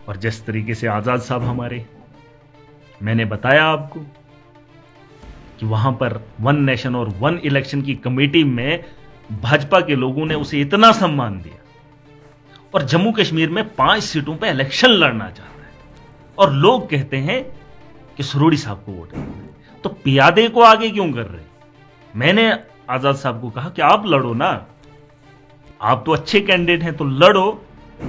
और जिस तरीके से आजाद साहब हमारे, मैंने बताया आपको कि वहां पर वन नेशन और वन इलेक्शन की कमेटी में भाजपा के लोगों ने उसे इतना सम्मान दिया, और जम्मू कश्मीर में 5 सीटों पे इलेक्शन लड़ना चाहता है, और लोग कहते हैं कि सरोड़ी साहब को वोट करना। तो पियादे को आगे क्यों कर रहे? मैंने आजाद साहब को कहा कि आप लड़ो ना, आप तो अच्छे कैंडिडेट हैं, तो लड़ो,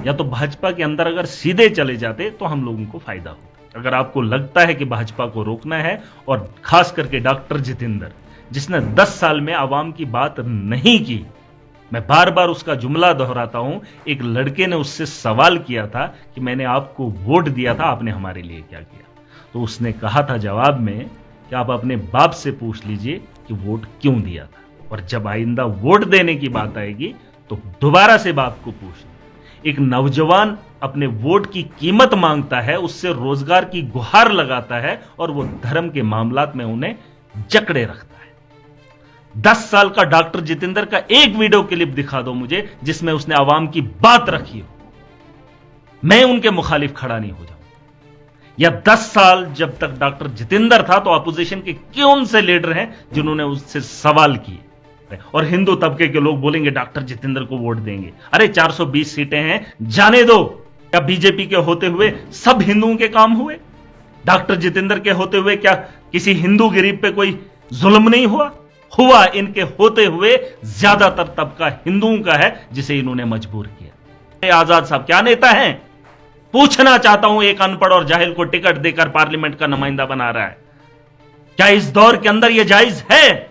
या तो भाजपा के अंदर अगर सीधे चले जाते तो हम लोगों को फायदा होता। अगर आपको लगता है कि भाजपा को रोकना है, और खास करके डॉक्टर जितेंद्र जिसने 10 साल में आवाम की बात नहीं की, मैं बार बार उसका जुमला दोहराता हूं, एक लड़के ने उससे सवाल किया था कि मैंने आपको वोट दिया था, आपने हमारे लिए क्या किया? तो उसने कहा था जवाब में कि आप अपने बाप से पूछ लीजिए कि वोट क्यों दिया था, और जब आइंदा वोट देने की बात आएगी तो दोबारा से बाप को पूछना। एक नौजवान अपने वोट की कीमत मांगता है, उससे रोजगार की गुहार लगाता है, और वो धर्म के मामलात में उन्हें जकड़े रखता है। 10 साल का डॉक्टर जितेंद्र का एक वीडियो क्लिप दिखा दो मुझे जिसमें उसने आवाम की बात रखी हो, मैं उनके मुखालिफ खड़ा नहीं हो जाऊं। या 10 साल जब तक डॉक्टर जितेंद्र था तो अपोजिशन के कौन से लीडर हैं जिन्होंने उससे सवाल किए? और हिंदू तबके के लोग बोलेंगे डॉक्टर जितेंद्र को वोट देंगे। अरे 420 सीटें हैं, जाने दो। क्या बीजेपी के होते हुए सब हिंदुओं के काम हुए? डॉक्टर जितेंद्र के होते हुए क्या किसी हिंदू गरीब पे कोई जुल्म नहीं हुआ? हुआ। इनके होते हुए ज्यादातर तबका हिंदुओं का है जिसे इन्होंने मजबूर किया। आजाद साहब क्या नेता हैं? पूछना चाहता हूं, एक अनपढ़ और जाहिल को टिकट देकर पार्लियामेंट का नुमाइंदा बना रहा है, क्या इस दौर के अंदर यह जायज है?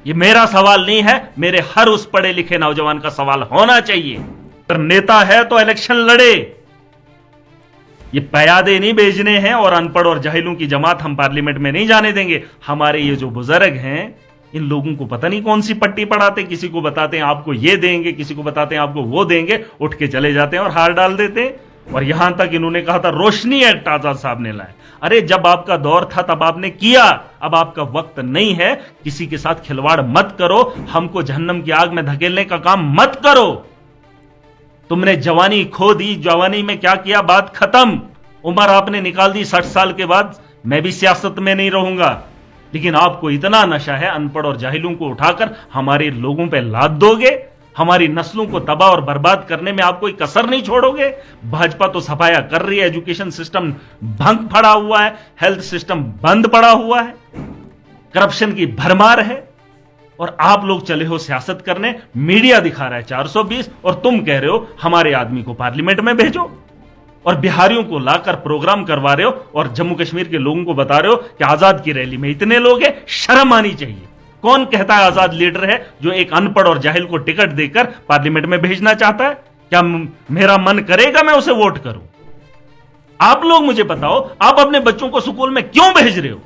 ये मेरा सवाल नहीं है, मेरे हर उस पढ़े लिखे नौजवान का सवाल होना चाहिए। अगर नेता है तो इलेक्शन लड़े, ये प्यादे नहीं भेजने हैं, और अनपढ़ और जाहिलों की जमात हम पार्लियामेंट में नहीं जाने देंगे। हमारे ये जो बुजुर्ग हैं, इन लोगों को पता नहीं कौन सी पट्टी पढ़ाते, किसी को बताते हैं आपको ये देंगे, किसी को बताते हैं आपको वो देंगे, उठ के चले जाते हैं और हार डाल देते हैं। और यहां तक इन्होंने कहा था रोशनी एक्ट आजाद साहब ने लाया। अरे जब आपका दौर था तब आपने किया, अब आपका वक्त नहीं है। किसी के साथ खिलवाड़ मत करो, हमको जहन्नम की आग में धकेलने का काम मत करो। तुमने जवानी खो दी, जवानी में क्या किया, बात खत्म। उम्र आपने निकाल दी 60 साल के बाद, मैं भी सियासत में नहीं रहूंगा। लेकिन आपको इतना नशा है, अनपढ़ और जाहिलों को उठाकर हमारे लोगों पे लाद दोगे, हमारी नस्लों को तबाह और बर्बाद करने में आप कोई कसर नहीं छोड़ोगे। भाजपा तो सफाया कर रही है, एजुकेशन सिस्टम भंग पड़ा हुआ है, हेल्थ सिस्टम बंद पड़ा हुआ है, करप्शन की भरमार है, और आप लोग चले हो सियासत करने। मीडिया दिखा रहा है 420, और तुम कह रहे हो हमारे आदमी को पार्लियामेंट में भेजो, और बिहारियों को लाकर प्रोग्राम करवा रहे हो, और जम्मू कश्मीर के लोगों को बता रहे हो कि आजाद की रैली में इतने लोग हैं। शर्म आनी चाहिए। कौन कहता है आजाद लीडर है जो एक अनपढ़ और जाहिल को टिकट देकर पार्लियामेंट में भेजना चाहता है? क्या मेरा मन करेगा मैं उसे वोट करूं? आप लोग मुझे बताओ, आप अपने बच्चों को स्कूल में क्यों भेज रहे हो?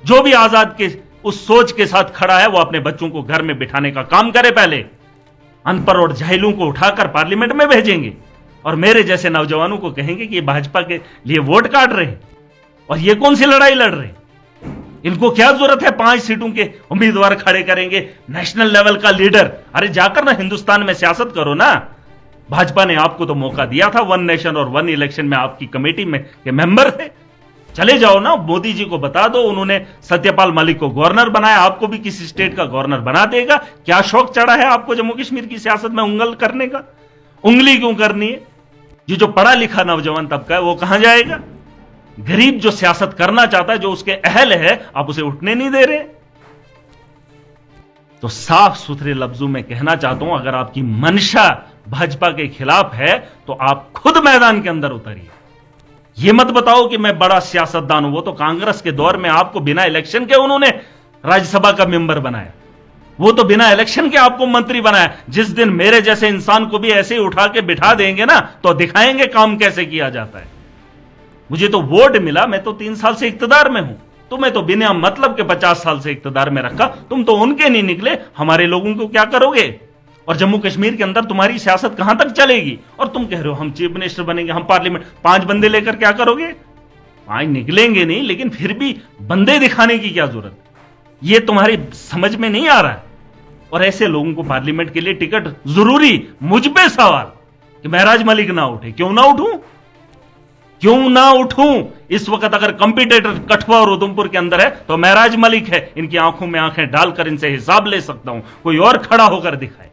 जो भी आजाद के उस सोच के साथ खड़ा है वो अपने बच्चों को घर में बिठाने का काम करे। पहले अनपढ़ और जाहिलों को उठाकर पार्लियामेंट में भेजेंगे, और मेरे जैसे नौजवानों को कहेंगे कि ये भाजपा के लिए वोट काट रहे हैं, और ये कौन सी लड़ाई लड़ रहे हैं? इनको क्या जरूरत है 5 सीटों के उम्मीदवार खड़े करेंगे, नेशनल लेवल का लीडर? अरे जाकर ना हिंदुस्तान में सियासत करो ना। भाजपा ने आपको तो मौका दिया था, वन नेशन और वन इलेक्शन में आपकी कमेटी में के मेंबर थे। चले जाओ ना, मोदी जी को बता दो, उन्होंने सत्यपाल मलिक को गवर्नर बनाया, आपको भी किसी स्टेट का गवर्नर बना देगा। क्या शौक चढ़ा है आपको जम्मू कश्मीर की सियासत में उंगल करने का? उंगली क्यों करनी है? ये जो पढ़ा लिखा नौजवान तबका है वो कहां जाएगा? गरीब जो सियासत करना चाहता है, जो उसके अहल है, आप उसे उठने नहीं दे रहे। तो साफ सुथरे लफ्जों में कहना चाहता हूं, अगर आपकी मंशा भाजपा के खिलाफ है तो आप खुद मैदान के अंदर उतरिए। यह मत बताओ कि मैं बड़ा सियासतदान हूं। वो तो कांग्रेस के दौर में आपको बिना इलेक्शन के उन्होंने राज्यसभा का मेंबर बनाया, वो तो बिना इलेक्शन के आपको मंत्री बनाया। जिस दिन मेरे जैसे इंसान को भी ऐसे ही उठा के बिठा देंगे ना, तो दिखाएंगे काम कैसे किया जाता है। मुझे तो वोट मिला, मैं तो 3 साल से इक्तदार में हूं, तुम्हें तो बिना मतलब के 50 साल से इक्तदार में रखा, तुम तो उनके नहीं निकले। हमारे लोगों को क्या करोगे? और जम्मू कश्मीर के अंदर तुम्हारी सियासत कहां तक चलेगी? और तुम कह रहे हो हम चीफ मिनिस्टर बनेंगे, हम पार्लियामेंट 5 बंदे लेकर क्या करोगे? 5 निकलेंगे नहीं, लेकिन फिर भी बंदे दिखाने की क्या जरूरत? यह तुम्हारी समझ में नहीं आ रहा है। और ऐसे लोगों को पार्लियामेंट के लिए टिकट जरूरी? मुझ पे सवाल कि महराज मलिक ना उठे, क्यों ना उठूं? क्यों ना उठूं? इस वक्त अगर कंपटीटर कठुआ और उधमपुर के अंदर है तो महराज मलिक है, इनकी आंखों में आंखें डालकर इनसे हिसाब ले सकता हूं। कोई और खड़ा होकर दिखाए।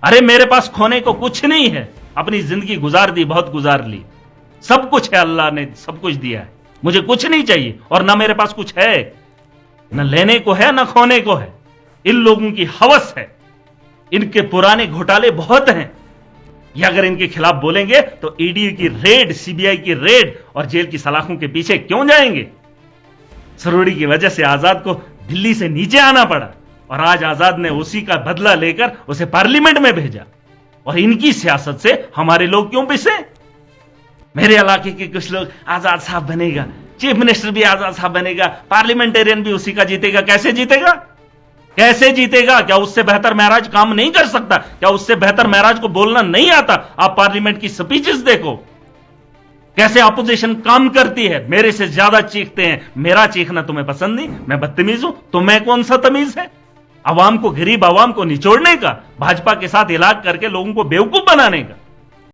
अरे मेरे पास खोने को कुछ नहीं है, अपनी जिंदगी गुजार दी, बहुत गुजार ली, सब कुछ है, अल्लाह ने सब कुछ दिया है, मुझे कुछ नहीं चाहिए। और ना मेरे पास कुछ है, न लेने को है न खोने को है। इन लोगों की हवस है, इनके पुराने घोटाले बहुत हैं। ये अगर इनके खिलाफ बोलेंगे तो ईडी की रेड, सीबीआई की रेड और जेल की सलाखों के पीछे क्यों जाएंगे? सरोड़ी की वजह से आजाद को दिल्ली से नीचे आना पड़ा और आज आजाद ने उसी का बदला लेकर उसे पार्लियामेंट में भेजा। और इनकी सियासत से हमारे लोग क्यों पिसे? मेरे इलाके के कुछ लोग आजाद साहब बनेगा, चीफ मिनिस्टर भी आजाद साहब बनेगा, पार्लियामेंटेरियन भी उसी का जीतेगा। कैसे जीतेगा? कैसे जीतेगा? क्या उससे बेहतर महराज काम नहीं कर सकता? क्या उससे बेहतर महराज को बोलना नहीं आता? आप पार्लियामेंट की स्पीचेस देखो, कैसे अपोजिशन काम करती है, मेरे से ज्यादा चीखते हैं। मेरा चीखना तुम्हें पसंद नहीं? मैं बदतमीज हूं? तो मैं कौन सा तमीज है? अवाम को, गरीब अवाम को निचोड़ने का, भाजपा के साथ इलाज करके लोगों को बेवकूफ बनाने का।